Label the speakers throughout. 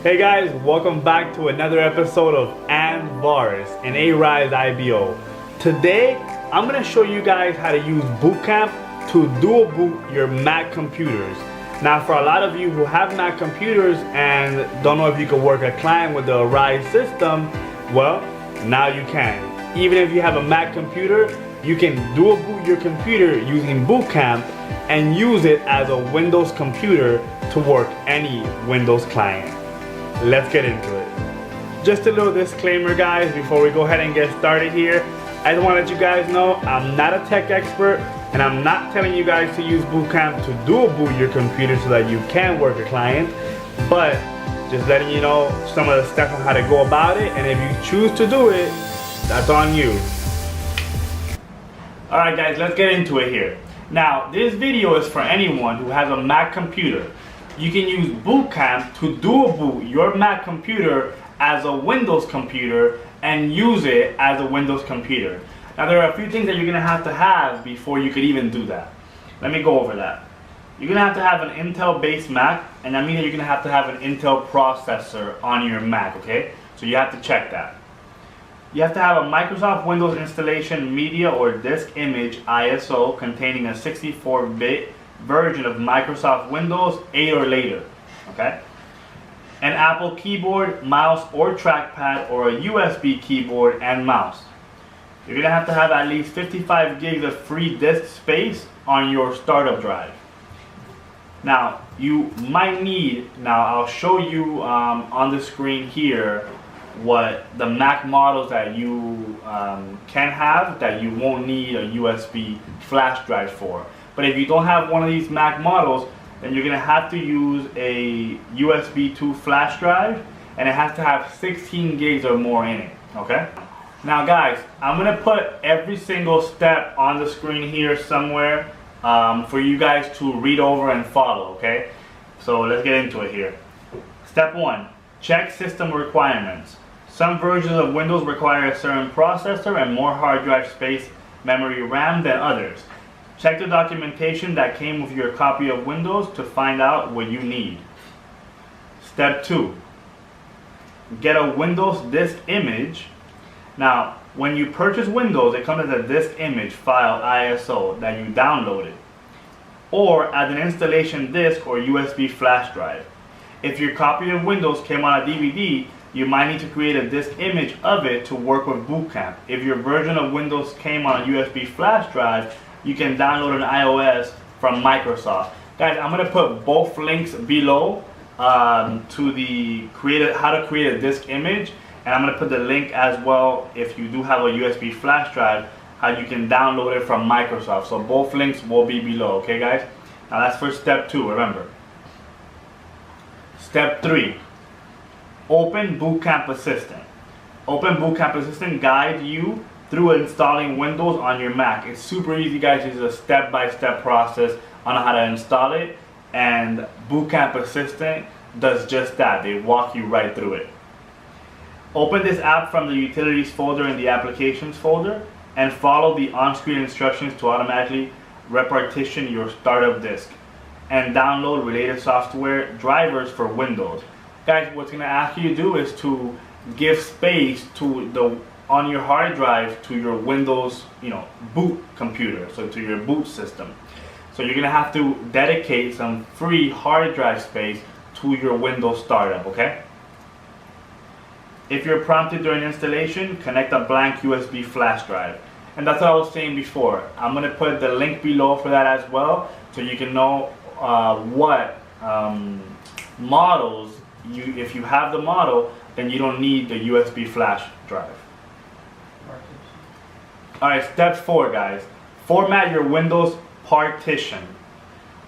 Speaker 1: Hey guys, welcome back to another episode of Andvaris and A-Rise IBO. Today, I'm going to show you guys how to use Boot Camp to dual boot your Mac computers. Now, for a lot of you who have Mac computers and don't know if you can work a client with the Rise system, well, now you can. Even if you have a Mac computer, you can dual boot your computer using Boot Camp and use it as a Windows computer to work any Windows client. Let's get into it. Just a little disclaimer, guys, before we go ahead and get started here. I just want to let you guys know I'm not a tech expert, and I'm not telling you guys to use Boot Camp to dual boot your computer so that you can work a client, but just letting you know some of the steps on how to go about it, and if you choose to do it, that's on you. Alright guys, let's get into it here. Now, this video is for anyone who has a Mac computer. You can use Boot Camp to dual boot your Mac computer as a Windows computer and use it as a Windows computer. Now, there are a few things that you're going to have before you could even do that. Let me go over that. You're going to have an Intel-based Mac, and that means that you're going to have an Intel processor on your Mac, okay? So you have to check that. You have to have a Microsoft Windows installation media or disk image ISO containing a 64-bit version of Microsoft Windows 8 or later, okay? An Apple keyboard, mouse, or trackpad, or a USB keyboard and mouse. You're going to have at least 55 gigs of free disk space on your startup drive. Now, you might need, I'll show you on the screen here what the Mac models that you can have that you won't need a USB flash drive for. But if you don't have one of these Mac models, then you're going to have to use a USB 2 flash drive, and it has to have 16 gigs or more in it, okay? Now guys, I'm going to put every single step on the screen here somewhere for you guys to read over and follow, okay? So let's get into it here. Step 1, check system requirements. Some versions of Windows require a certain processor and more hard drive space, memory RAM than others. Check the documentation that came with your copy of Windows to find out what you need. Step 2. Get a Windows disk image. Now, when you purchase Windows, it comes as a disk image file ISO that you downloaded, or as an installation disk or USB flash drive. If your copy of Windows came on a DVD, you might need to create a disk image of it to work with Boot Camp. If your version of Windows came on a USB flash drive, you can download an iOS from Microsoft. Guys, I'm going to put both links below to the how to create a disk image, and I'm going to put the link as well if you do have a USB flash drive, how you can download it from Microsoft. So both links will be below, okay guys? Now that's for step 2, remember. Step 3, open Boot Camp Assistant. Open Boot Camp Assistant guides you through installing Windows on your Mac. It's super easy, guys. It's a step-by-step process on how to install it, and Boot Camp Assistant does just that. They walk you right through it. Open this app from the Utilities folder in the Applications folder and follow the on-screen instructions to automatically repartition your startup disk and download related software drivers for Windows. Guys, what's going to ask you to do is to give space to on your hard drive to your Windows, boot computer, so to your boot system. So you're gonna have to dedicate some free hard drive space to your Windows startup, okay? If you're prompted during installation, connect a blank USB flash drive. And that's what I was saying before. I'm gonna put the link below for that as well, so you can know what models, if you have the model, then you don't need the USB flash drive. Alright, step 4, guys. Format your Windows partition.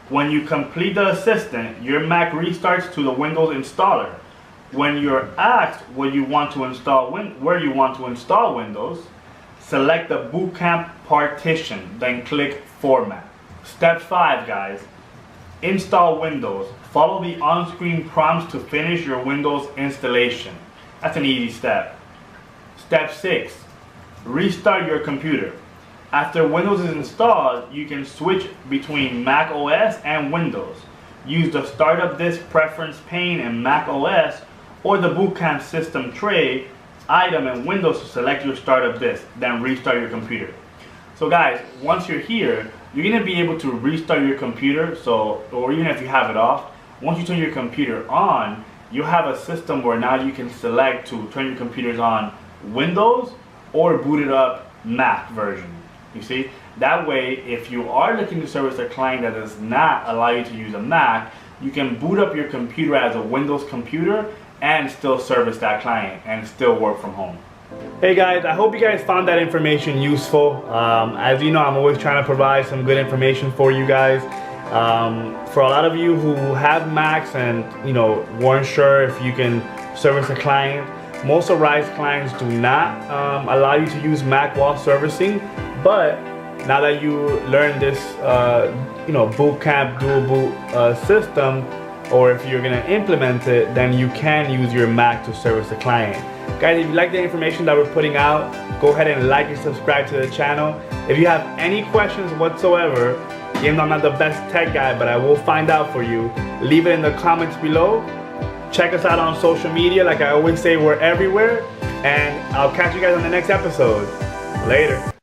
Speaker 1: When you complete the assistant, your Mac restarts to the Windows installer. When you're asked where you want to install Windows, select the Boot Camp partition, then click Format. Step 5, guys. Install Windows. Follow the on-screen prompts to finish your Windows installation. That's an easy step. Step 6. Restart your computer. After Windows is installed, you can switch between Mac OS and Windows. Use the Startup Disk Preference pane in Mac OS or the bootcamp system tray item in Windows to select your start of this, then restart your computer. So guys, once you're here, you're gonna be able to restart your computer. So, or even if you have it off, once you turn your computer on, you have a system where now you can select to turn your computers on Windows or booted up Mac version. You see, that way, if you are looking to service a client that does not allow you to use a Mac, you can boot up your computer as a Windows computer and still service that client and still work from home. Hey guys, I hope you guys found that information useful. As you know, I'm always trying to provide some good information for you guys. For a lot of you who have Macs and weren't sure if you can service a client, most of Rise clients do not allow you to use Mac while servicing. But now that you learned this bootcamp dual boot system, or if you're gonna implement it, then you can use your Mac to service the client. Guys, if you like the information that we're putting out, go ahead and like and subscribe to the channel. If you have any questions whatsoever, even though I'm not the best tech guy, but I will find out for you, leave it in the comments below. Check us out on social media. Like I always say, we're everywhere. And I'll catch you guys on the next episode. Later.